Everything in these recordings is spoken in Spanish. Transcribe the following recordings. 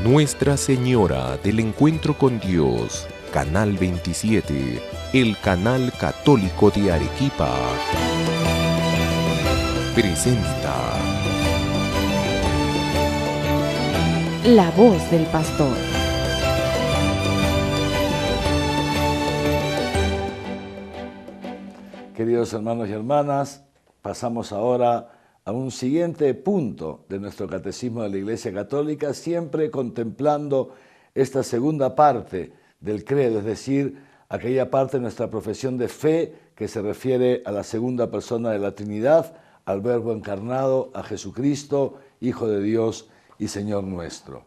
Nuestra Señora del Encuentro con Dios, Canal 27, el canal católico de Arequipa, presenta La voz del pastor. Queridos hermanos y hermanas, pasamos ahora a un siguiente punto de nuestro Catecismo de la Iglesia Católica, siempre contemplando esta segunda parte del credo, es decir, aquella parte de nuestra profesión de fe que se refiere a la segunda persona de la Trinidad, al Verbo encarnado, a Jesucristo, Hijo de Dios y Señor nuestro.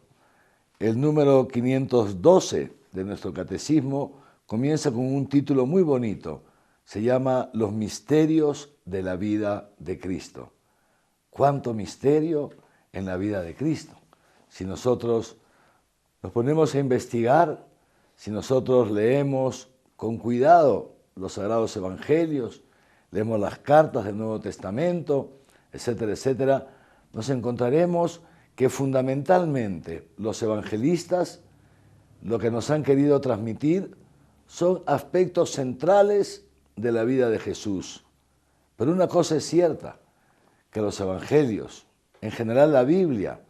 El número 512 de nuestro Catecismo comienza con un título muy bonito. Se llama Los misterios de la vida de Cristo. ¿Cuánto misterio en la vida de Cristo? Si nosotros nos ponemos a investigar, si nosotros leemos con cuidado los Sagrados Evangelios, leemos las cartas del Nuevo Testamento, etcétera, etcétera, nos encontraremos que fundamentalmente los evangelistas lo que nos han querido transmitir son aspectos centrales de la vida de Jesús. Pero una cosa es cierta, que los evangelios, en general la Biblia,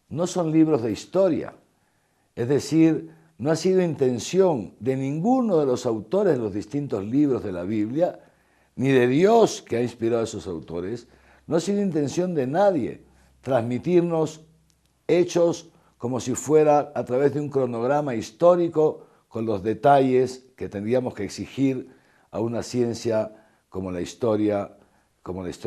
no son libros de historia. Es decir, no ha sido intención de ninguno de los autores de los distintos libros de la Biblia, ni de Dios que ha inspirado a esos autores, no ha sido intención de nadie transmitirnos hechos como si fuera a través de un cronograma histórico con los detalles que tendríamos que exigir a una ciencia como la historia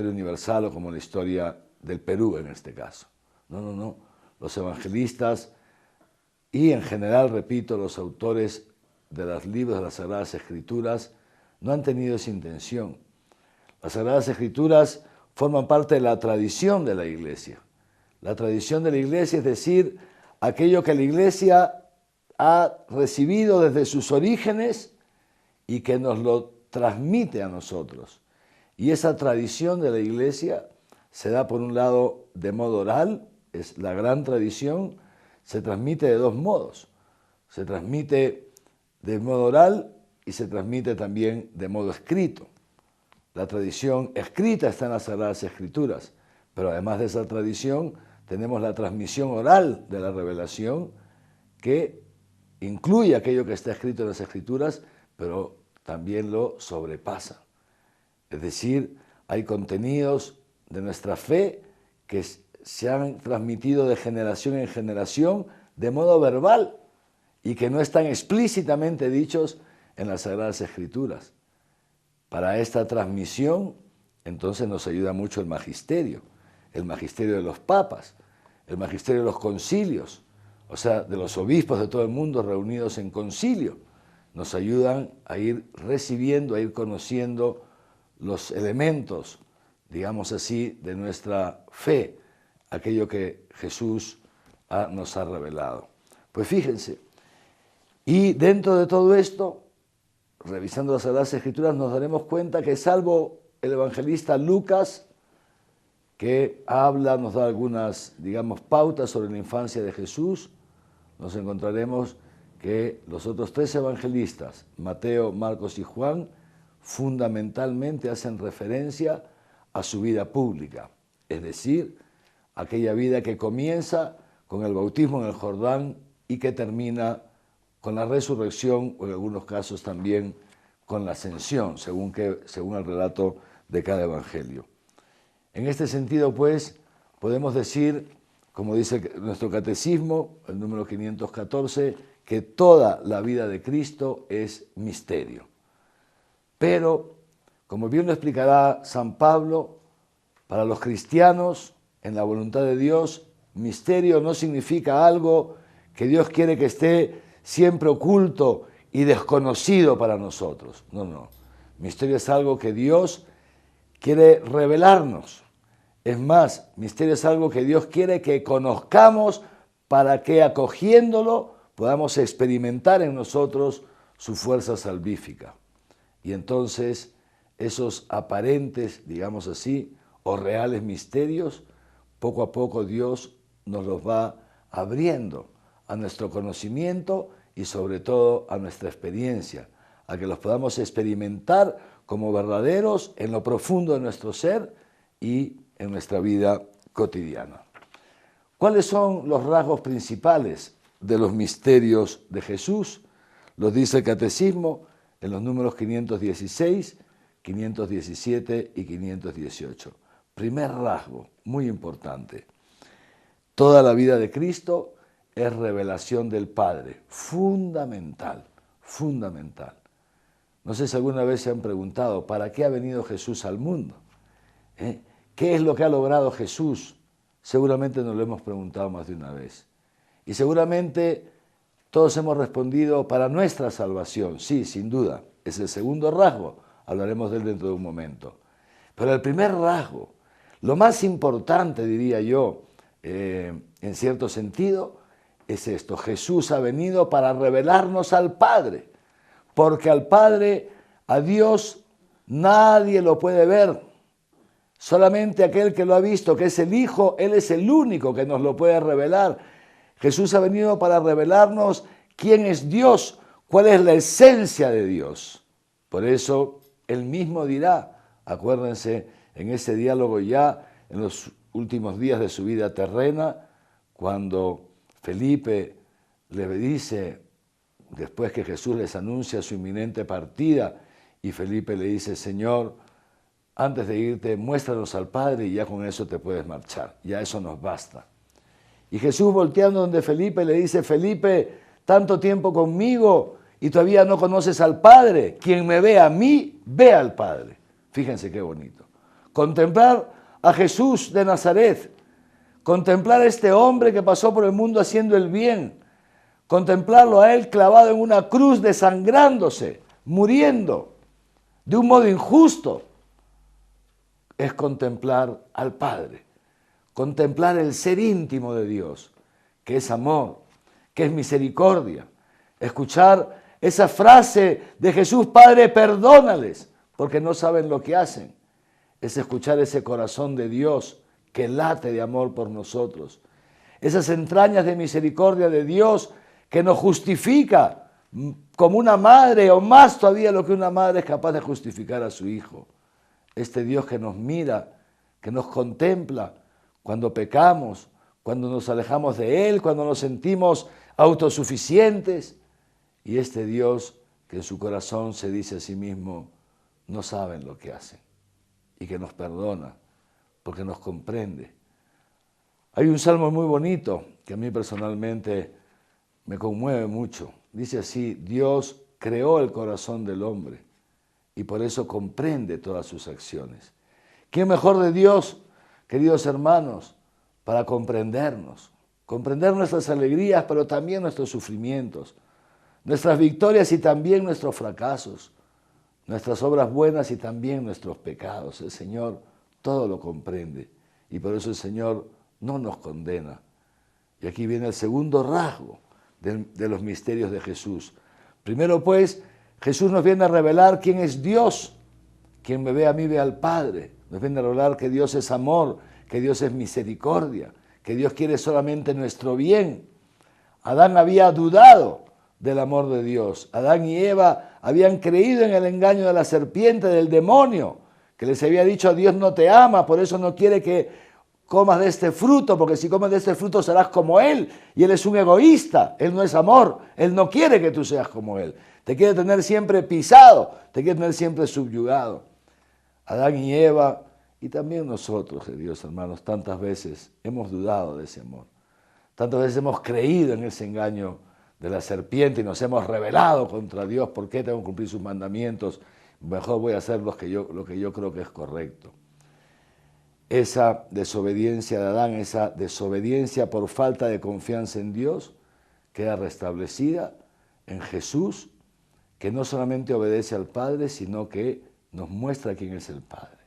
universal o como la historia del Perú en este caso. No. Los evangelistas y en general, repito, los autores de los libros de las Sagradas Escrituras no han tenido esa intención. Las Sagradas Escrituras forman parte de la tradición de la Iglesia. La tradición de la Iglesia, es decir, aquello que la Iglesia ha recibido desde sus orígenes y que nos lo transmite a nosotros. Y esa tradición de la Iglesia se da por un lado de modo oral, es la gran tradición, se transmite de dos modos. Se transmite de modo oral y se transmite también de modo escrito. La tradición escrita está en las Sagradas Escrituras, pero además de esa tradición tenemos la transmisión oral de la revelación que incluye aquello que está escrito en las Escrituras, pero también lo sobrepasa. Es decir, hay contenidos de nuestra fe que se han transmitido de generación en generación de modo verbal y que no están explícitamente dichos en las Sagradas Escrituras. Para esta transmisión, entonces nos ayuda mucho el magisterio de los papas, el magisterio de los concilios, o sea, de los obispos de todo el mundo reunidos en concilio. Nos ayudan a ir recibiendo, a ir conociendo los elementos, digamos así, de nuestra fe, aquello que Jesús nos ha revelado. Pues fíjense, y dentro de todo esto, revisando las Sagradas Escrituras, nos daremos cuenta que salvo el evangelista Lucas, que nos da algunas, digamos, pautas sobre la infancia de Jesús, nos encontraremos que los otros tres evangelistas, Mateo, Marcos y Juan, fundamentalmente hacen referencia a su vida pública, es decir, aquella vida que comienza con el bautismo en el Jordán y que termina con la resurrección o en algunos casos también con la ascensión, según el relato de cada evangelio. En este sentido, pues, podemos decir, como dice nuestro catecismo, el número 514, que toda la vida de Cristo es misterio. Pero, como bien lo explicará San Pablo, para los cristianos, en la voluntad de Dios, misterio no significa algo que Dios quiere que esté siempre oculto y desconocido para nosotros. No. Misterio es algo que Dios quiere revelarnos. Es más, misterio es algo que Dios quiere que conozcamos para que, acogiéndolo, podamos experimentar en nosotros su fuerza salvífica. Y entonces esos aparentes, digamos así, o reales misterios, poco a poco Dios nos los va abriendo a nuestro conocimiento y sobre todo a nuestra experiencia, a que los podamos experimentar como verdaderos en lo profundo de nuestro ser y en nuestra vida cotidiana. ¿Cuáles son los rasgos principales de los misterios de Jesús? Los dice el Catecismo en los números 516, 517 y 518. Primer rasgo, muy importante. Toda la vida de Cristo es revelación del Padre, fundamental, fundamental. No sé si alguna vez se han preguntado, ¿para qué ha venido Jesús al mundo? ¿Qué es lo que ha logrado Jesús? Seguramente nos lo hemos preguntado más de una vez. Y seguramente todos hemos respondido para nuestra salvación. Sí, sin duda, es el segundo rasgo, hablaremos de él dentro de un momento. Pero el primer rasgo, lo más importante, diría yo, en cierto sentido, es esto: Jesús ha venido para revelarnos al Padre, porque al Padre, a Dios, nadie lo puede ver. Solamente aquel que lo ha visto, que es el Hijo, Él es el único que nos lo puede revelar. Jesús ha venido para revelarnos quién es Dios, cuál es la esencia de Dios. Por eso Él mismo dirá, acuérdense, en ese diálogo ya en los últimos días de su vida terrena, cuando Felipe le dice, después que Jesús les anuncia su inminente partida, y Felipe le dice: Señor, antes de irte, muéstranos al Padre y ya con eso te puedes marchar, ya eso nos basta. Y Jesús, volteando donde Felipe, le dice: Felipe, tanto tiempo conmigo y todavía no conoces al Padre. Quien me ve a mí, ve al Padre. Fíjense qué bonito. Contemplar a Jesús de Nazaret, contemplar a este hombre que pasó por el mundo haciendo el bien, contemplarlo a él clavado en una cruz, desangrándose, muriendo de un modo injusto, es contemplar al Padre, contemplar el ser íntimo de Dios, que es amor, que es misericordia, escuchar esa frase de Jesús: Padre, perdónales, porque no saben lo que hacen. Es escuchar ese corazón de Dios que late de amor por nosotros, esas entrañas de misericordia de Dios que nos justifica como una madre, o más todavía lo que una madre es capaz de justificar a su hijo. Este Dios que nos mira, que nos contempla cuando pecamos, cuando nos alejamos de Él, cuando nos sentimos autosuficientes. Y este Dios que en su corazón se dice a sí mismo: no saben lo que hacen, y que nos perdona porque nos comprende. Hay un salmo muy bonito que a mí personalmente me conmueve mucho. Dice así: Dios creó el corazón del hombre y por eso comprende todas sus acciones. ¿Quién mejor de Dios, queridos hermanos, para comprendernos? Comprender nuestras alegrías, pero también nuestros sufrimientos, nuestras victorias y también nuestros fracasos, nuestras obras buenas y también nuestros pecados. El Señor todo lo comprende y por eso el Señor no nos condena. Y aquí viene el segundo rasgo de los misterios de Jesús. Primero, pues, Jesús nos viene a revelar quién es Dios. Quien me ve a mí ve al Padre. Nos viene a revelar que Dios es amor, que Dios es misericordia, que Dios quiere solamente nuestro bien. Adán había dudado del amor de Dios. Adán y Eva habían creído en el engaño de la serpiente, del demonio, que les había dicho: Dios no te ama, por eso no quiere que comas de este fruto, porque si comes de este fruto serás como Él, y Él es un egoísta, Él no es amor, Él no quiere que tú seas como Él, te quiere tener siempre pisado, te quiere tener siempre subyugado. Adán y Eva, y también nosotros, queridos hermanos, tantas veces hemos dudado de ese amor, tantas veces hemos creído en ese engaño de la serpiente y nos hemos rebelado contra Dios. ¿Por qué tengo que cumplir sus mandamientos? Mejor voy a hacer lo que yo creo que es correcto. Esa desobediencia de Adán, esa desobediencia por falta de confianza en Dios, queda restablecida en Jesús, que no solamente obedece al Padre, sino que nos muestra quién es el Padre.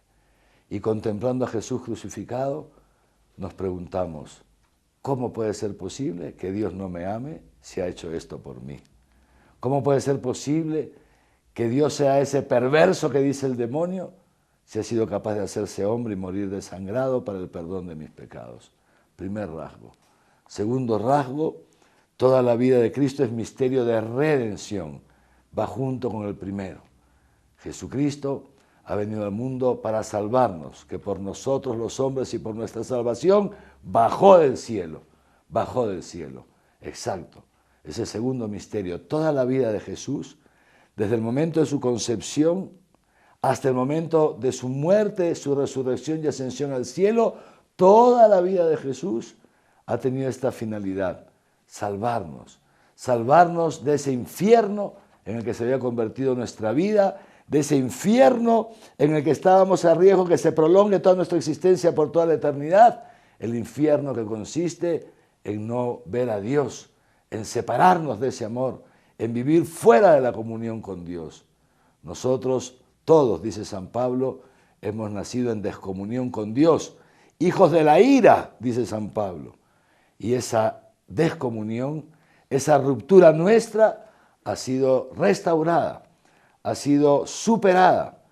Y contemplando a Jesús crucificado, nos preguntamos: ¿cómo puede ser posible que Dios no me ame si ha hecho esto por mí? ¿Cómo puede ser posible que Dios sea ese perverso que dice el demonio, si ha sido capaz de hacerse hombre y morir desangrado para el perdón de mis pecados? Primer rasgo. Segundo rasgo, Toda la vida de Cristo es misterio de redención, va junto con el primero. Jesucristo ha venido al mundo para salvarnos, que por nosotros los hombres y por nuestra salvación bajó del cielo, bajó del cielo. Exacto, ese segundo misterio. Toda la vida de Jesús, desde el momento de su concepción hasta el momento de su muerte, su resurrección y ascensión al cielo, toda la vida de Jesús ha tenido esta finalidad: salvarnos, salvarnos de ese infierno en el que se había convertido nuestra vida, de ese infierno en el que estábamos a riesgo que se prolongue toda nuestra existencia por toda la eternidad, el infierno que consiste en no ver a Dios, en separarnos de ese amor, en vivir fuera de la comunión con Dios. Nosotros todos, dice San Pablo, hemos nacido en descomunión con Dios, hijos de la ira, dice San Pablo. Y esa descomunión, esa ruptura nuestra ha sido restaurada, ha sido superada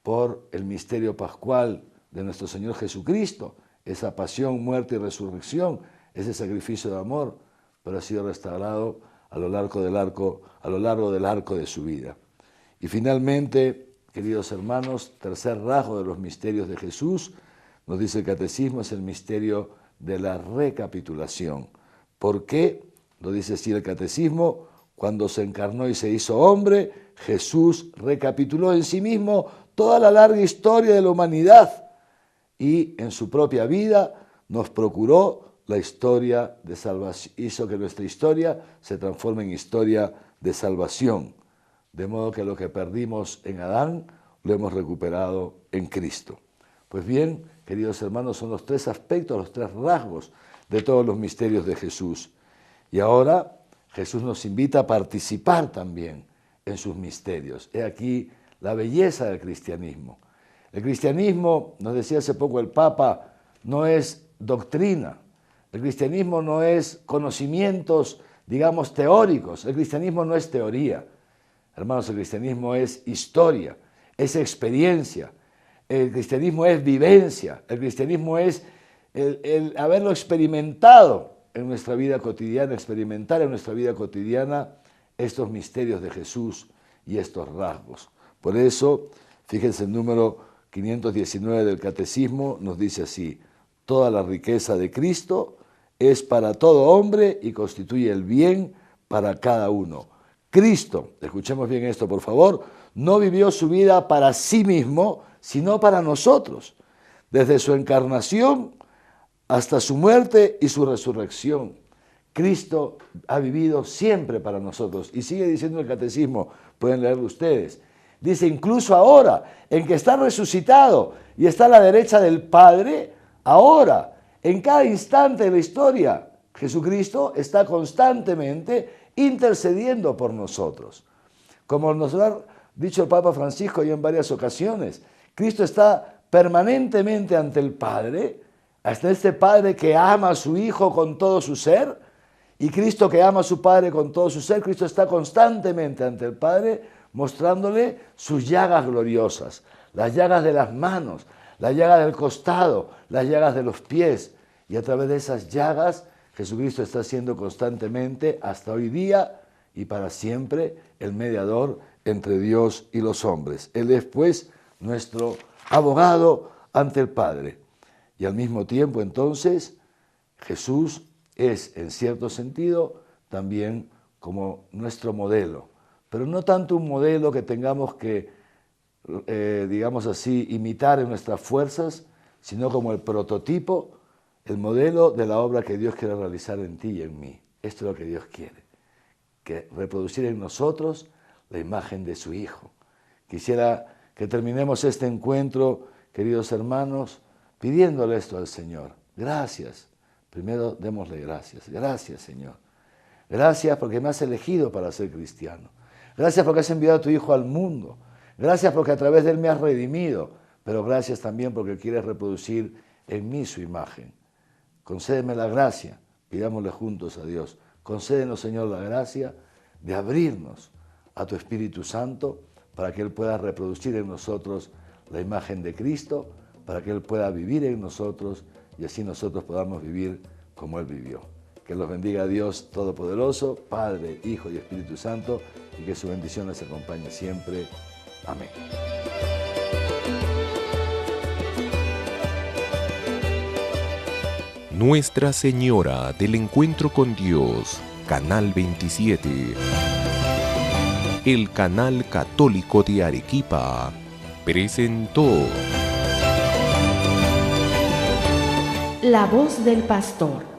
por el misterio pascual de nuestro Señor Jesucristo, esa pasión, muerte y resurrección, ese sacrificio de amor, pero ha sido restaurado a lo largo del arco de su vida. Y finalmente, queridos hermanos, tercer rasgo de los misterios de Jesús, nos dice el Catecismo, es el misterio de la recapitulación. ¿Por qué? Lo dice así el Catecismo: cuando se encarnó y se hizo hombre, Jesús recapituló en sí mismo toda la larga historia de la humanidad y en su propia vida nos procuró la historia de salvación, hizo que nuestra historia se transforme en historia de salvación, de modo que lo que perdimos en Adán lo hemos recuperado en Cristo. Pues bien, queridos hermanos, son los tres aspectos, los tres rasgos de todos los misterios de Jesús. Y ahora Jesús nos invita a participar también en sus misterios. He aquí la belleza del cristianismo. El cristianismo, nos decía hace poco el Papa, no es doctrina. El cristianismo no es conocimientos, digamos, teóricos. El cristianismo no es teoría. Hermanos, el cristianismo es historia, es experiencia. El cristianismo es vivencia. El cristianismo es el haberlo experimentado en nuestra vida cotidiana, experimentar en nuestra vida cotidiana estos misterios de Jesús y estos rasgos. Por eso, fíjense, el número 519 del Catecismo nos dice así: toda la riqueza de Cristo es para todo hombre y constituye el bien para cada uno. Cristo, escuchemos bien esto por favor, no vivió su vida para sí mismo, sino para nosotros, desde su encarnación hasta su muerte y su resurrección. Cristo ha vivido siempre para nosotros. Y sigue diciendo el Catecismo, pueden leerlo ustedes. Dice, incluso ahora, en que está resucitado y está a la derecha del Padre, ahora, en cada instante de la historia, Jesucristo está constantemente intercediendo por nosotros. Como nos ha dicho el Papa Francisco ya en varias ocasiones, Cristo está permanentemente ante el Padre, hasta este Padre que ama a su Hijo con todo su ser, y Cristo que ama a su Padre con todo su ser. Cristo está constantemente ante el Padre mostrándole sus llagas gloriosas, las llagas de las manos, las llagas del costado, las llagas de los pies. Y a través de esas llagas, Jesucristo está siendo constantemente, hasta hoy día y para siempre, el mediador entre Dios y los hombres. Él es, pues, nuestro abogado ante el Padre. Y al mismo tiempo, entonces, Jesús es, en cierto sentido, también como nuestro modelo. Pero no tanto un modelo que tengamos que, digamos así, imitar en nuestras fuerzas, sino como el prototipo, el modelo de la obra que Dios quiere realizar en ti y en mí. Esto es lo que Dios quiere, que reproducir en nosotros la imagen de su Hijo. Quisiera que terminemos este encuentro, queridos hermanos, pidiéndole esto al Señor. Gracias. Primero démosle gracias. Gracias, Señor. Gracias porque me has elegido para ser cristiano. Gracias porque has enviado a tu Hijo al mundo. Gracias porque a través de Él me has redimido. Pero gracias también porque quieres reproducir en mí su imagen. Concédeme la gracia. Pidámosle juntos a Dios. Concédenos, Señor, la gracia de abrirnos a tu Espíritu Santo para que Él pueda reproducir en nosotros la imagen de Cristo, para que Él pueda vivir en nosotros y así nosotros podamos vivir como Él vivió. Que los bendiga Dios Todopoderoso, Padre, Hijo y Espíritu Santo, y que su bendición les acompañe siempre. Amén. Nuestra Señora del Encuentro con Dios, Canal 27. El Canal Católico de Arequipa presentó La voz del pastor.